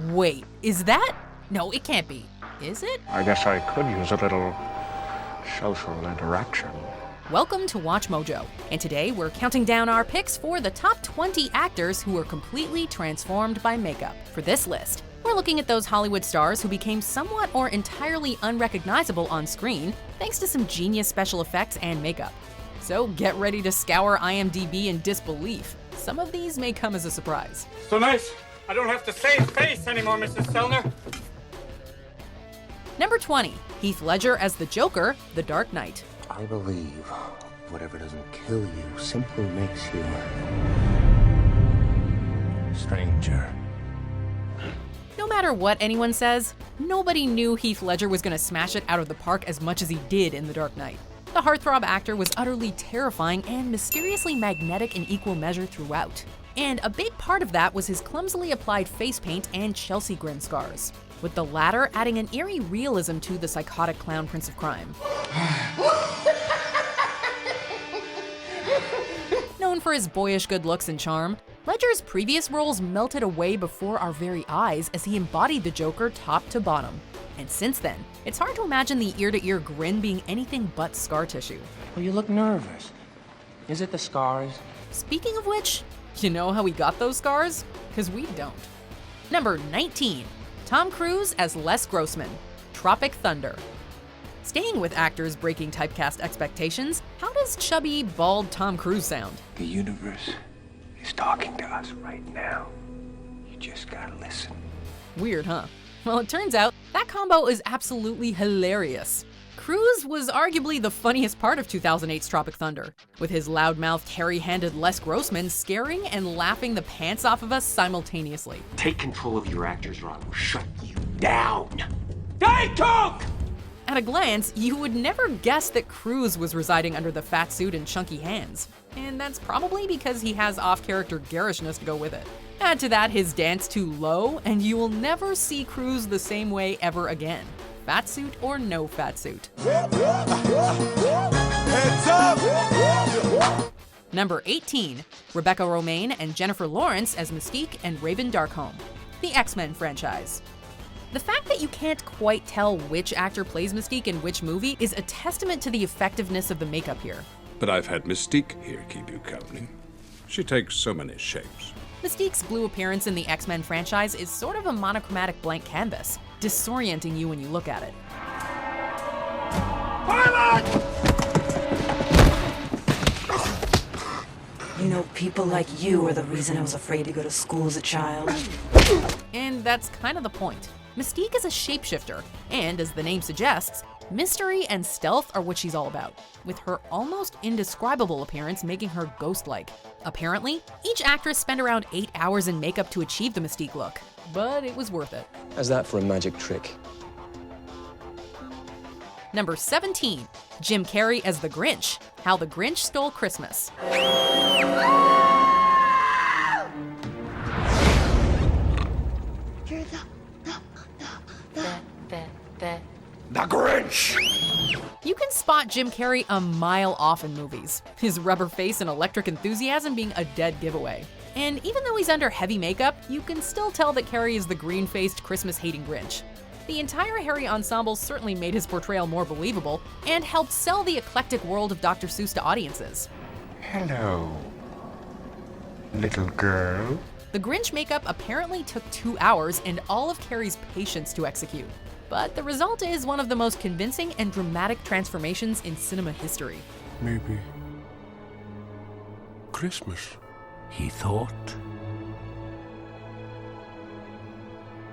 Wait, is that? No, it can't be. Is it? I guess I could use a little social interaction. Welcome to Watch Mojo, and today we're counting down our picks for the top 20 actors who were completely transformed by makeup. For this list, we're looking at those Hollywood stars who became somewhat or entirely unrecognizable on screen thanks to some genius special effects and makeup. So get ready to scour IMDb in disbelief. Some of these may come as a surprise. So nice. I don't have to save face anymore, Mrs. Sellner. Number 20, Heath Ledger as the Joker, The Dark Knight. I believe whatever doesn't kill you simply makes you stranger. No matter what anyone says, nobody knew Heath Ledger was going to smash it out of the park as much as he did in The Dark Knight. The heartthrob actor was utterly terrifying and mysteriously magnetic in equal measure throughout. And a big part of that was his clumsily applied face paint and Chelsea grin scars, with the latter adding an eerie realism to the psychotic clown prince of crime. Known for his boyish good looks and charm, Ledger's previous roles melted away before our very eyes as he embodied the Joker top to bottom. And since then, it's hard to imagine the ear-to-ear grin being anything but scar tissue. Well, you look nervous. Is it the scars? Speaking of which, you know how he got those scars? Because we don't. Number 19, Tom Cruise as Les Grossman, Tropic Thunder. Staying with actors breaking typecast expectations, how does chubby, bald Tom Cruise sound? The universe is talking to us right now. You just gotta listen. Weird, huh? Well, it turns out that combo is absolutely hilarious. Cruise was arguably the funniest part of 2008's Tropic Thunder, with his loudmouthed, hairy-handed Les Grossman scaring and laughing the pants off of us simultaneously. Take control of your actors, or I will shut you down. They talk! At a glance, you would never guess that Cruise was residing under the fat suit and chunky hands. And that's probably because he has off-character garishness to go with it. Add to that his dance too low, and you will never see Cruise the same way ever again. Fat suit or no fat suit. Number 18, Rebecca Romijn and Jennifer Lawrence as Mystique and Raven Darkholme, the X-Men franchise. The fact that you can't quite tell which actor plays Mystique in which movie is a testament to the effectiveness of the makeup here. But I've had Mystique here keep you company. She takes so many shapes. Mystique's blue appearance in the X-Men franchise is sort of a monochromatic blank canvas, disorienting you when you look at it. You know, people like you are the reason I was afraid to go to school as a child. And that's kind of the point. Mystique is a shapeshifter, and as the name suggests, mystery and stealth are what she's all about, with her almost indescribable appearance making her ghost-like. Apparently, each actress spent around 8 hours in makeup to achieve the Mystique look, but it was worth it. How's that for a magic trick? Number 17, Jim Carrey as the Grinch, How the Grinch Stole Christmas. The Grinch! You can spot Jim Carrey a mile off in movies, his rubber face and electric enthusiasm being a dead giveaway. And even though he's under heavy makeup, you can still tell that Carrey is the green-faced, Christmas-hating Grinch. The entire Harry ensemble certainly made his portrayal more believable and helped sell the eclectic world of Dr. Seuss to audiences. Hello, little girl. The Grinch makeup apparently took 2 hours and all of Carrey's patience to execute. But the result is one of the most convincing and dramatic transformations in cinema history. Maybe Christmas, He thought.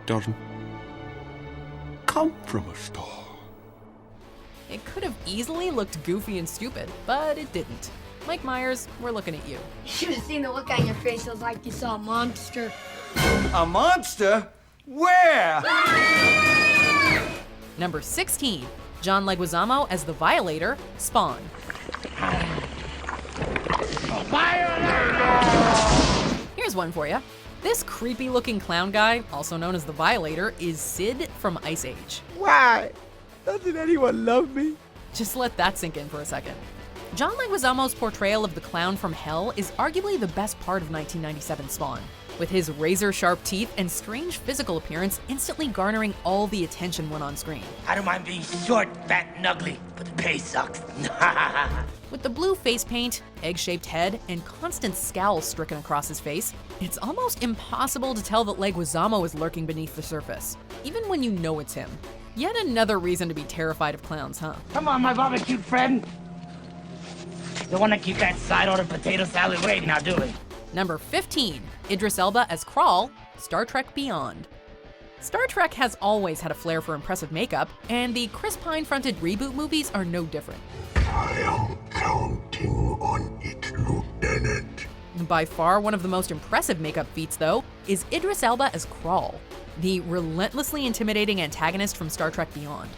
doesn't come from a star. It could have easily looked goofy and stupid, but it didn't. Mike Myers, we're looking at you. You should have seen the look on your face. It was like you saw a monster. A monster? Where? Number 16, John Leguizamo as the Violator, Spawn. Here's one for you. This creepy-looking clown guy, also known as the Violator, is Sid from Ice Age. Why? Doesn't anyone love me? Just let that sink in for a second. John Leguizamo's portrayal of the clown from hell is arguably the best part of 1997 Spawn. with his razor-sharp teeth and strange physical appearance instantly garnering all the attention when on screen. I don't mind being short, fat, and ugly, but the pay sucks. With the blue face paint, egg-shaped head, and constant scowl stricken across his face, it's almost impossible to tell that Leguizamo is lurking beneath the surface, even when you know it's him. Yet another reason to be terrified of clowns, huh? Come on, my barbecue friend. The one that keep that side-order potato salad waiting, I'll do it. Number 15, Idris Elba as Krall, Star Trek Beyond. Star Trek has always had a flair for impressive makeup, and the Chris Pine-fronted reboot movies are no different. I am counting on it, Lieutenant. By far one of the most impressive makeup feats, though, is Idris Elba as Krall, the relentlessly intimidating antagonist from Star Trek Beyond.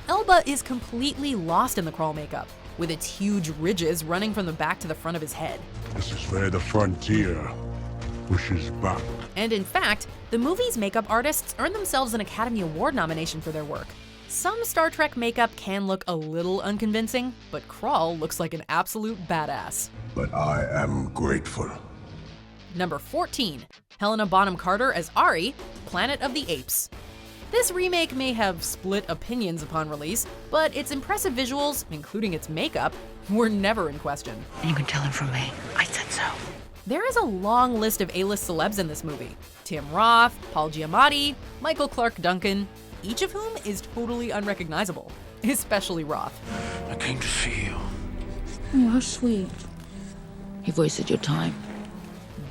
Elba is completely lost in the Krall makeup, with its huge ridges running from the back to the front of his head. This is where the frontier pushes back. And in fact, the movie's makeup artists earned themselves an Academy Award nomination for their work. Some Star Trek makeup can look a little unconvincing, but Krall looks like an absolute badass. But I am grateful. Number 14, Helena Bonham Carter as Ari, Planet of the Apes. This remake may have split opinions upon release, but its impressive visuals, including its makeup, were never in question. You can tell him from me. I said so. There is a long list of A-list celebs in this movie. Tim Roth, Paul Giamatti, Michael Clark Duncan, each of whom is totally unrecognizable, especially Roth. I came to see you. Oh, how sweet. You've wasted your time.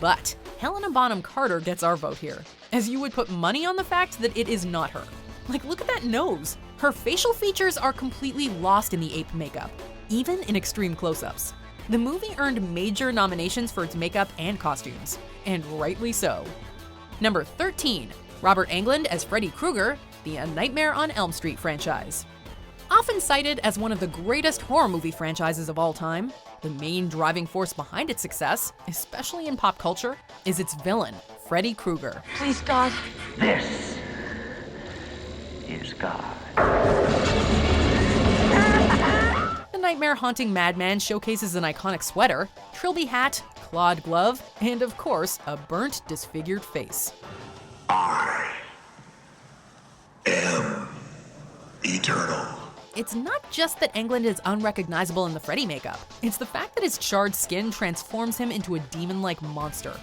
But Helena Bonham Carter gets our vote here, as you would put money on the fact that it is not her. Like, look at that nose. Her facial features are completely lost in the ape makeup, even in extreme close-ups. The movie earned major nominations for its makeup and costumes, and rightly so. Number 13, Robert Englund as Freddy Krueger, the A Nightmare on Elm Street franchise. Often cited as one of the greatest horror movie franchises of all time, the main driving force behind its success, especially in pop culture, is its villain, Freddy Krueger. Please, God. This is God. The nightmare-haunting madman showcases an iconic sweater, trilby hat, clawed glove, and of course, a burnt, disfigured face. I am eternal. It's not just that Englund is unrecognizable in the Freddy makeup, it's the fact that his charred skin transforms him into a demon-like monster.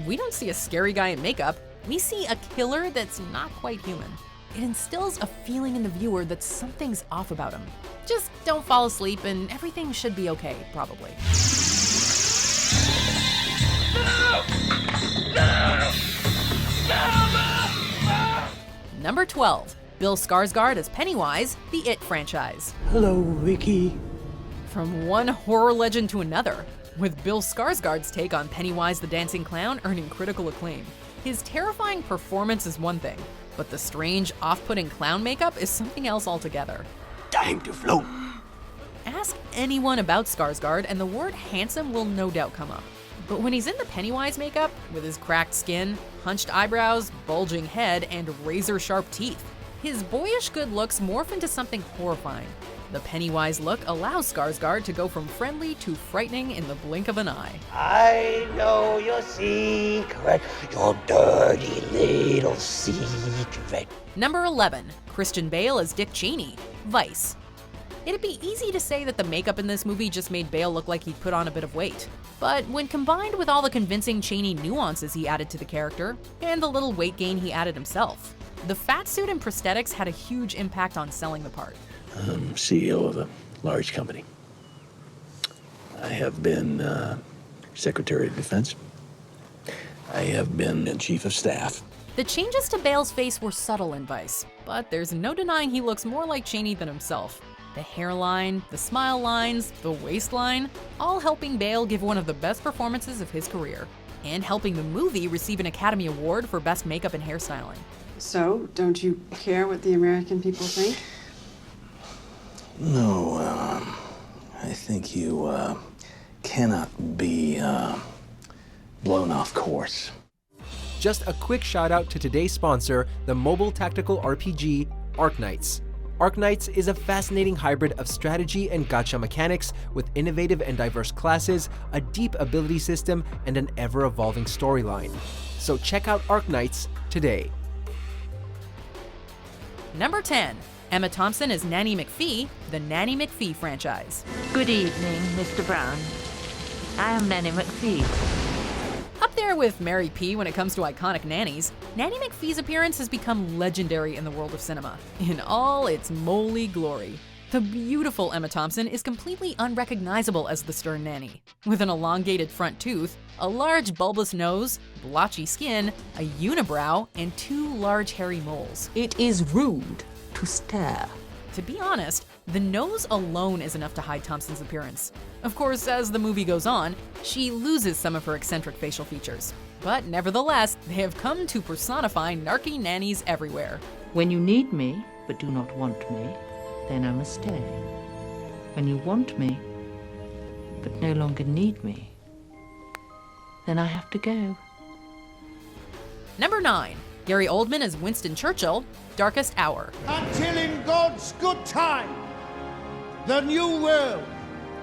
We don't see a scary guy in makeup, we see a killer that's not quite human. It instills a feeling in the viewer that something's off about him. Just don't fall asleep and everything should be okay, probably. Number 12, Bill Skarsgård as Pennywise, the It franchise. Hello, Ricky. From one horror legend to another, with Bill Skarsgård's take on Pennywise the Dancing Clown earning critical acclaim. His terrifying performance is one thing, but the strange, off-putting clown makeup is something else altogether. Time to float. Ask anyone about Skarsgård and the word handsome will no doubt come up. But when he's in the Pennywise makeup, with his cracked skin, hunched eyebrows, bulging head, and razor-sharp teeth, his boyish good looks morph into something horrifying. The Pennywise look allows Skarsgård to go from friendly to frightening in the blink of an eye. I know your secret, your dirty little secret. Number 11, Christian Bale as Dick Cheney, Vice. It'd be easy to say that the makeup in this movie just made Bale look like he'd put on a bit of weight. But when combined with all the convincing Cheney nuances he added to the character, and the little weight gain he added himself, the fat suit and prosthetics had a huge impact on selling the part. I'm CEO of a large company. I have been Secretary of Defense. I have been Chief of Staff. The changes to Bale's face were subtle in Vice, but there's no denying he looks more like Cheney than himself. The hairline, the smile lines, the waistline, all helping Bale give one of the best performances of his career, and helping the movie receive an Academy Award for Best Makeup and Hairstyling. So, don't you care what the American people think? No, I think you cannot be blown off course. Just a quick shout out to today's sponsor, the mobile tactical RPG, Arknights. Arknights is a fascinating hybrid of strategy and gacha mechanics with innovative and diverse classes, a deep ability system, and an ever-evolving storyline. So check out Arknights today. Number 10. Emma Thompson as Nanny McPhee, the Nanny McPhee franchise. Good evening, Mr. Brown. I am Nanny McPhee. Up there with Mary P when it comes to iconic nannies, Nanny McPhee's appearance has become legendary in the world of cinema, in all its moly glory. The beautiful Emma Thompson is completely unrecognizable as the stern nanny. With an elongated front tooth, a large bulbous nose, blotchy skin, a unibrow, and 2 large hairy moles. It is rude to stare. To be honest, the nose alone is enough to hide Thompson's appearance. Of course, as the movie goes on, she loses some of her eccentric facial features. But nevertheless, they have come to personify narky nannies everywhere. When you need me, but do not want me, then I must stay. When you want me, but no longer need me, then I have to go. Number 9. Gary Oldman as Winston Churchill, Darkest Hour. Until in God's good time, the new world,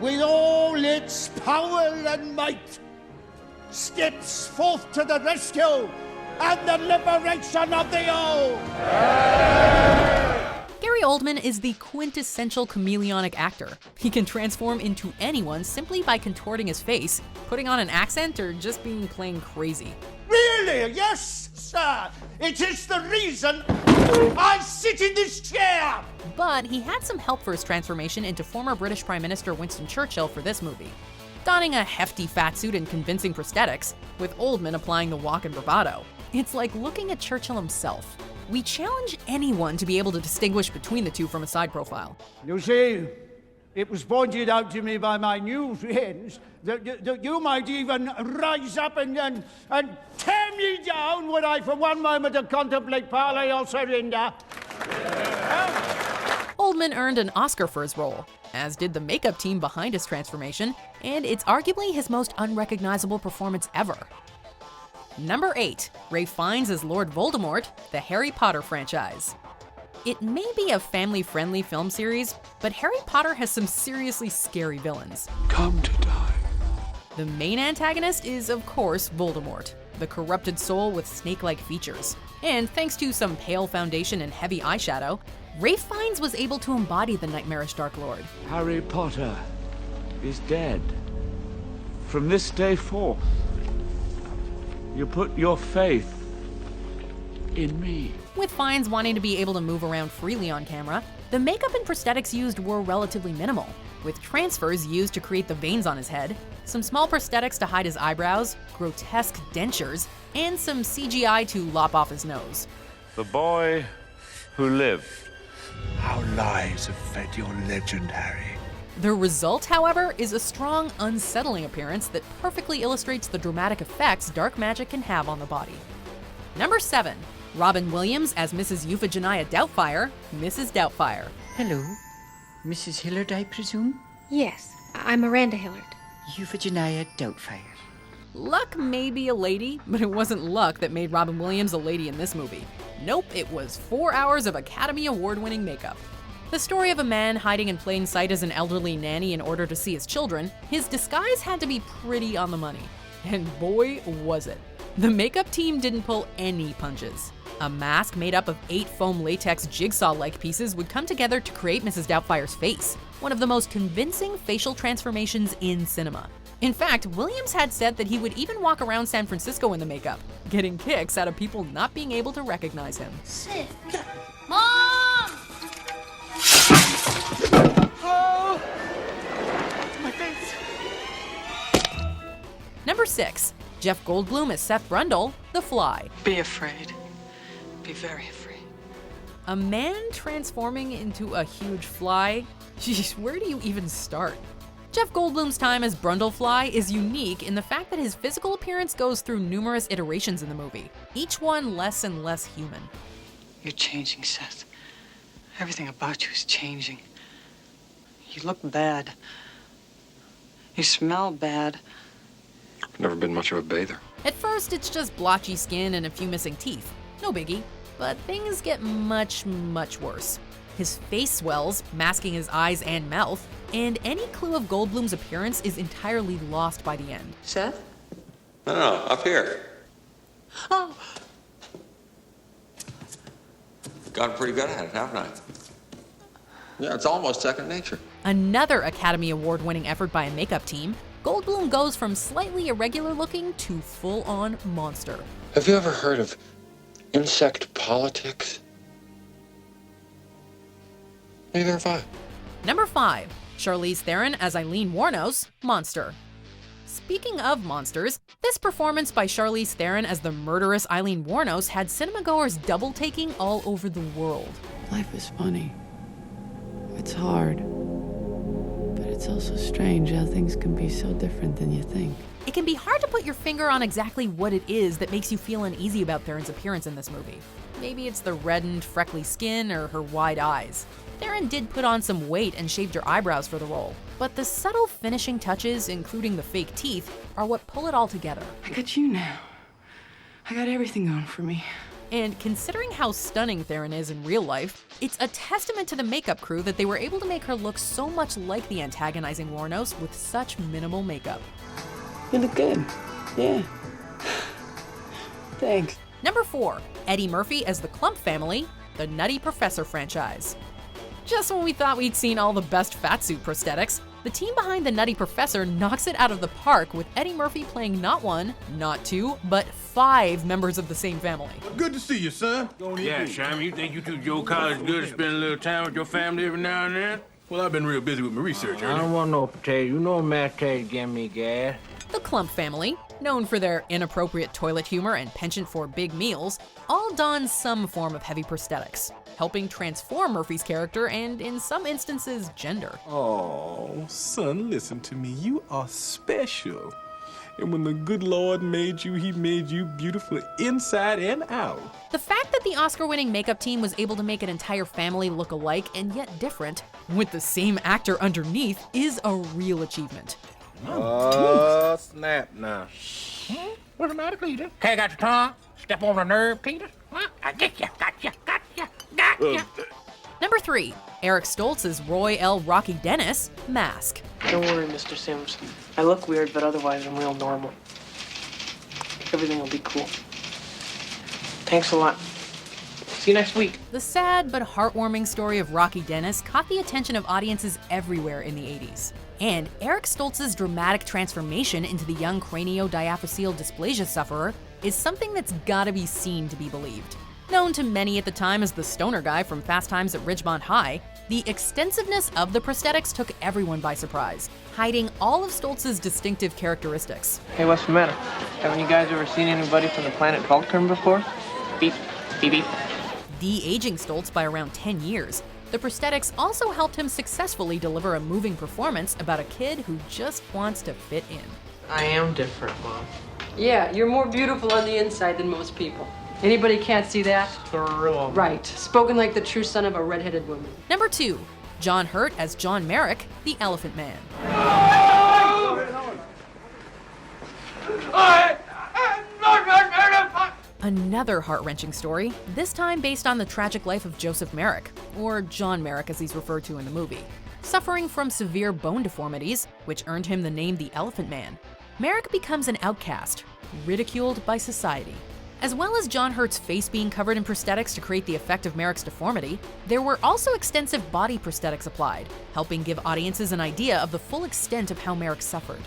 with all its power and might, steps forth to the rescue and the liberation of the old. Gary Oldman is the quintessential chameleonic actor. He can transform into anyone simply by contorting his face, putting on an accent, or just being plain crazy. Really? Yes, sir. It is the reason I sit in this chair. But he had some help for his transformation into former British Prime Minister Winston Churchill for this movie. Donning a hefty fatsuit and convincing prosthetics, with Oldman applying the walk and bravado. It's like looking at Churchill himself. We challenge anyone to be able to distinguish between the two from a side profile. You see, it was pointed out to me by my new friends that you might even rise up and tear me down when I for one moment contemplate parley or surrender. Oldman earned an Oscar for his role, as did the makeup team behind his transformation, and it's arguably his most unrecognizable performance ever. Number 8. Ralph Fiennes as Lord Voldemort, the Harry Potter franchise. It may be a family-friendly film series, but Harry Potter has some seriously scary villains. Come to die. The main antagonist is, of course, Voldemort, the corrupted soul with snake-like features. And thanks to some pale foundation and heavy eyeshadow, Ralph Fiennes was able to embody the nightmarish Dark Lord. Harry Potter is dead. From this day forth, you put your faith in me. With Fiennes wanting to be able to move around freely on camera, the makeup and prosthetics used were relatively minimal, with transfers used to create the veins on his head, some small prosthetics to hide his eyebrows, grotesque dentures, and some CGI to lop off his nose. The boy who lived. Our lies have fed your legend, Harry. The result, however, is a strong, unsettling appearance that perfectly illustrates the dramatic effects dark magic can have on the body. Number 7. Robin Williams as Mrs. Euphigenia Doubtfire, Mrs. Doubtfire. Hello. Mrs. Hillard, I presume? Yes, I'm Miranda Hillard. Euphigenia Doubtfire. Luck may be a lady, but it wasn't luck that made Robin Williams a lady in this movie. Nope, it was 4 hours of Academy Award-winning makeup. The story of a man hiding in plain sight as an elderly nanny in order to see his children, his disguise had to be pretty on the money. And boy, was it. The makeup team didn't pull any punches. A mask made up of 8 foam latex jigsaw-like pieces would come together to create Mrs. Doubtfire's face, one of the most convincing facial transformations in cinema. In fact, Williams had said that he would even walk around San Francisco in the makeup, getting kicks out of people not being able to recognize him. Seth. Mom! Oh! My face! Number 6. Jeff Goldblum as Seth Brundle, The Fly. Be afraid. Be very afraid. A man transforming into a huge fly? Jeez, where do you even start? Jeff Goldblum's time as Brundlefly is unique in the fact that his physical appearance goes through numerous iterations in the movie, each one less and less human. You're changing, Seth. Everything about you is changing. You look bad. You smell bad. I've never been much of a bather. At first, it's just blotchy skin and a few missing teeth. No biggie. But things get much, much worse. His face swells, masking his eyes and mouth, and any clue of Goldblum's appearance is entirely lost by the end. Seth? No, up here. Oh! Gotten pretty good at it, haven't I? Yeah, it's almost second nature. Another Academy Award-winning effort by a makeup team, Goldblum goes from slightly irregular looking to full-on monster. Have you ever heard of insect politics? Neither have I. Number 5, Charlize Theron as Eileen Wuornos, Monster. Speaking of monsters, this performance by Charlize Theron as the murderous Eileen Wuornos had cinemagoers double-taking all over the world. Life is funny. It's hard. But it's also strange how things can be so different than you think. It can be hard to put your finger on exactly what it is that makes you feel uneasy about Theron's appearance in this movie. Maybe it's the reddened, freckly skin or her wide eyes. Theron did put on some weight and shaved her eyebrows for the role, but the subtle finishing touches, including the fake teeth, are what pull it all together. I got you now. I got everything going for me. And considering how stunning Theron is in real life, it's a testament to the makeup crew that they were able to make her look so much like the antagonizing Wuornos with such minimal makeup. You look good. Yeah. Thanks. Number 4, Eddie Murphy as the Klump family, the Nutty Professor franchise. Just when we thought we'd seen all the best fatsuit prosthetics, the team behind the Nutty Professor knocks it out of the park with Eddie Murphy playing not 1, not 2, but 5 members of the same family. Good to see you, son. Yeah, Shyam, you think you two Joe College good to spend a little time with your family every now and then? Well, I've been real busy with my research. I don't want no potato. You know mashed potatoes give me gas. The Klump family, known for their inappropriate toilet humor and penchant for big meals, all don some form of heavy prosthetics, helping transform Murphy's character and, in some instances, gender. Oh, son, listen to me. You are special. And when the good Lord made you, he made you beautiful inside and out. The fact that the Oscar-winning makeup team was able to make an entire family look alike and yet different, with the same actor underneath, is a real achievement. Snap now. What's the matter, Peter? Okay, got your tongue? Step on the nerve, Peter? Huh? I get you, gotcha. Number 3, Eric Stoltz as Roy L. Rocky Dennis, Mask. Don't worry, Mr. Sims. I look weird, but otherwise I'm real normal. Everything will be cool. Thanks a lot. See you next week. The sad but heartwarming story of Rocky Dennis caught the attention of audiences everywhere in the 80s. And Eric Stoltz's dramatic transformation into the young craniodiaphyseal dysplasia sufferer is something that's gotta be seen to be believed. Known to many at the time as the stoner guy from Fast Times at Ridgemont High, the extensiveness of the prosthetics took everyone by surprise, hiding all of Stoltz's distinctive characteristics. Hey, what's the matter? Haven't you guys ever seen anybody from the planet Vulcan before? Beep, beep, beep. De-aging Stoltz by around 10 years, the prosthetics also helped him successfully deliver a moving performance about a kid who just wants to fit in. I am different, Mom. Yeah, you're more beautiful on the inside than most people. Anybody can't see that? True. Right. Spoken like the true son of a red-headed woman. Number 2, John Hurt as John Merrick, the Elephant Man. Another heart-wrenching story, this time based on the tragic life of Joseph Merrick, or John Merrick as he's referred to in the movie. Suffering from severe bone deformities, which earned him the name the Elephant Man, Merrick becomes an outcast, ridiculed by society. As well as John Hurt's face being covered in prosthetics to create the effect of Merrick's deformity, there were also extensive body prosthetics applied, helping give audiences an idea of the full extent of how Merrick suffered.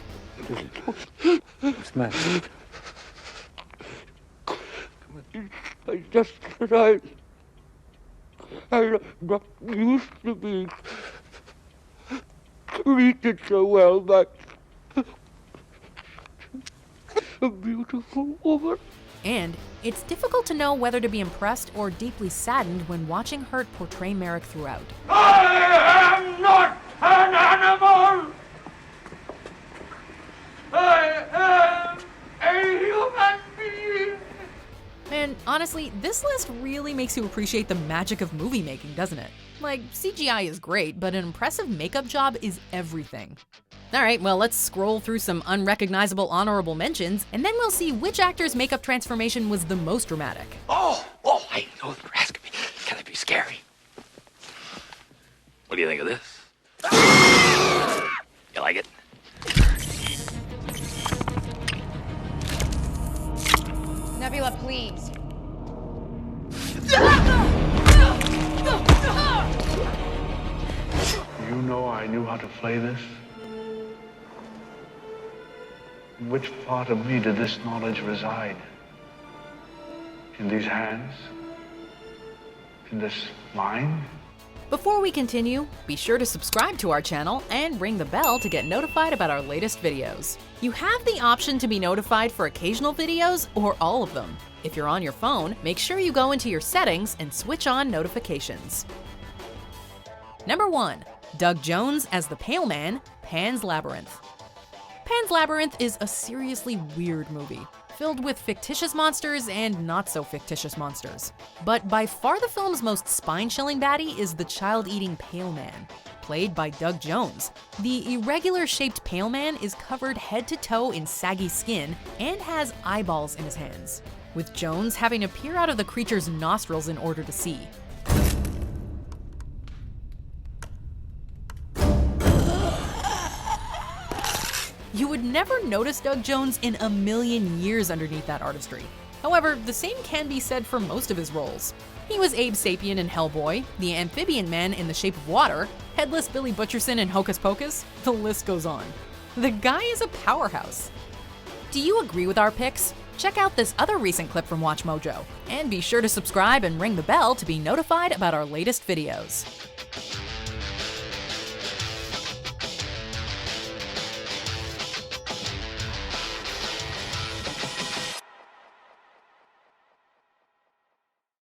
I just said I'm not used to being treated so well by a beautiful woman. And it's difficult to know whether to be impressed or deeply saddened when watching Hurt portray Merrick throughout. I am not an animal! I am a human being! And honestly, this list really makes you appreciate the magic of movie making, doesn't it? Like, CGI is great, but an impressive makeup job is everything. Alright, well, let's scroll through some unrecognizable honorable mentions, and then we'll see which actor's makeup transformation was the most dramatic. Oh, I know you're asking me. Can I be scary? What do you think of this? You like it? Nebula, please. You know I knew how to play this? In which part of me did this knowledge reside? In these hands? In this mind? Before we continue, be sure to subscribe to our channel and ring the bell to get notified about our latest videos. You have the option to be notified for occasional videos or all of them. If you're on your phone, make sure you go into your settings and switch on notifications. Number 1. Doug Jones as the Pale Man, Pan's Labyrinth. Pan's Labyrinth is a seriously weird movie, filled with fictitious monsters and not-so-fictitious monsters. But by far the film's most spine-chilling baddie is the child-eating Pale Man, played by Doug Jones. The irregular-shaped Pale Man is covered head to toe in saggy skin and has eyeballs in his hands, with Jones having to peer out of the creature's nostrils in order to see. You would never notice Doug Jones in a million years underneath that artistry. However, the same can be said for most of his roles. He was Abe Sapien in Hellboy, the Amphibian Man in The Shape of Water, Headless Billy Butcherson in Hocus Pocus, the list goes on. The guy is a powerhouse. Do you agree with our picks? Check out this other recent clip from Watch Mojo, and be sure to subscribe and ring the bell to be notified about our latest videos.